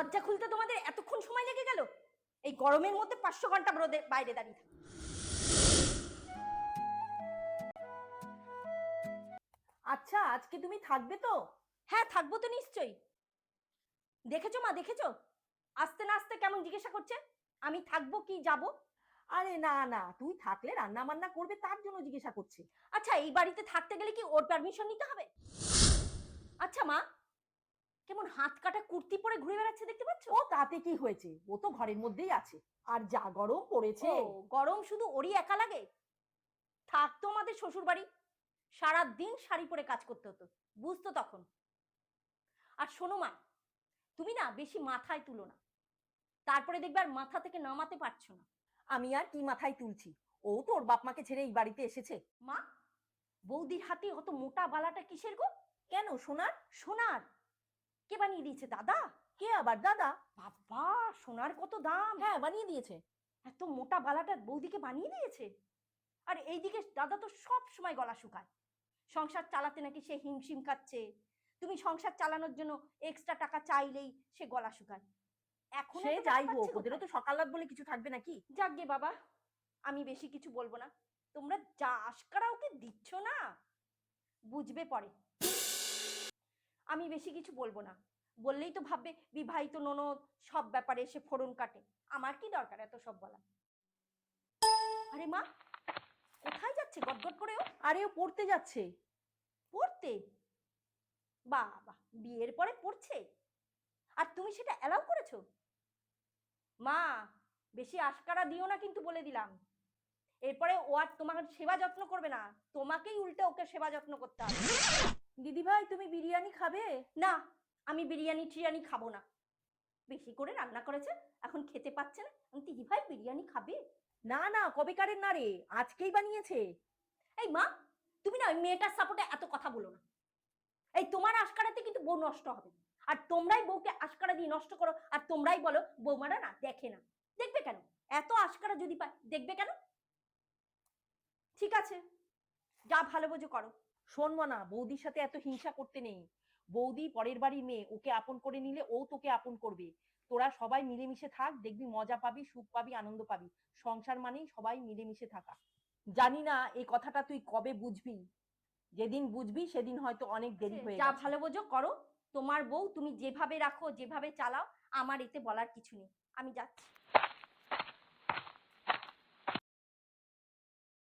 দরজা খুলতে তোমাদের এতক্ষণ সময় লেগে গেল? এই গরমের মধ্যে 500 ঘন্টা রোদে বাইরে দাঁড়িয়ে থাকো। আচ্ছা, আজকে তুমি থাকবে তো? হ্যাঁ, থাকবো তো নিশ্চয়ই। দেখেছো মা, দেখেছো আসতে না আসতে কেমন জিজ্ঞাসা করছে আমি থাকবো কি যাব? আরে না না, তুই থাকলে রান্না বান্না করবে তার জন্য জিজ্ঞাসা করছি। আচ্ছা, এই বাড়িতে থাকতে গেলে কি ওর পারমিশন নিতে হবে? আচ্ছা মা, কেমন হাত কাটা কুর্তি পরে ঘুরে বেড়াচ্ছে দেখতে পাচ্ছ? ও তাতে কি হয়েছে, ও তো ঘরের মধ্যেই আছে। আর যা গরম পড়েছে। ও, গরম শুধু ওরই একা লাগে? থাকতো আমাদের শ্বশুর বাড়ি, সারা দিন শাড়ি পরে কাজ করতে হতো, বুঝতো তখন। আর শোনো মা, তুমি না বেশি মাথায় তুলো না, তারপরে দেখবে আর মাথা থেকে নামাতে পারছো না। আমি আর কি মাথায় তুলছি, ও তো ওর বাপ মাকে ছেড়ে এই বাড়িতে এসেছে। মা, বৌদির হাতে অত মোটা বালাটা কিসের গো? কেন সোনার? সোনার? কে বানিয়ে দিয়েছে? দাদা? কে আবার দাদা? বাবা, সোনার কত দাম! হ্যাঁ বানিয়ে দিয়েছে। এত মোটা বালাটা বৌদিকে বানিয়ে দিয়েছে। আর এইদিকে দাদা তো সব সময় গলা শুকায়, সংসার চালাতে নাকি সে হিমশিম খাচ্ছে। তুমি সংসার চালানোর জন্য এক্সট্রা টাকা চাইলেই সে গলা শুকায়। এখন সে যাই হোক, ওদেরও তো সকাল রাত বলে কিছু থাকবে নাকি? যাকগে বাবা, আমি বেশি কিছু বলবো না। তোমরা যা আশকারা ওকে দিচ্ছ না, বুঝবে পরে। আমি বেশি কিছু বলবো না, বললেই তো ভাববে বিবাহিত ননদ সব ব্যাপারে এসে ফোড়ন কাটে। আমার কি দরকার এত সব বলা? আরে মা, কোথায় যাচ্ছে গটগট করে ও? আরে ও পড়তে যাচ্ছে। পড়তে? বাবা, বিয়ের পরে পড়ছে? আর তুমি সেটা অ্যালাউ করেছো? মা, বেশি আশকারা দিও না কিন্তু, বলে দিলাম। এরপরে ও আর তোমার সেবা যত্ন করবে না, তোমাকেই উল্টে ওকে সেবা যত্ন করতে হবে। দিদি ভাই তুমি বিরিয়ানি খাবে? না, আমি বিরিয়ানি টিরিয়ানি খাবো না। বেশি করে রান্না করেছে, এখন খেতে পাচ্ছে না, দিদি ভাই বিরিয়ানি খাবে? না না, কবেকারের না রে, আজকেই বানিয়েছে। এই মা, তুমি না ওই মেয়েটার সাপোর্টে এত কথা বলো না। এই তোমার আশকারাতে কিন্তু বউ নষ্ট হবে, আর তোমরাই বউকে আশকারা দিয়ে নষ্ট করো। আর তোমরাই বলো বৌমারা না দেখে না। দেখবে কেন? এত আশকারা যদি পায়, দেখবে কেন? ঠিক আছে, যা ভালো বোঝো করো। শোন মনা, বৌদির সাথে এত হিংসা করতে নেই। বৌদি পরের বাড়ির মেয়ে, ওকে আপন করে নিলে ও তোকে আপন করবে। তোরা সবাই মিলেমিশে থাক, দেখবি মজা পাবি, সুখ পাবি, আনন্দ পাবি। সংসার মানেই সবাই মিলেমিশে থাকা। জানি না এই কথাটা তুই কবে বুঝবি। যেদিন বুঝবি সেদিন হয়তো অনেক দেরি হয়ে যা গেছে। ভালো বোঝো করো। তোমার বউ তুমি যেভাবে রাখো, যেভাবে চালাও, আমার এতে বলার কিছু নেই। আমি যাচ্ছি।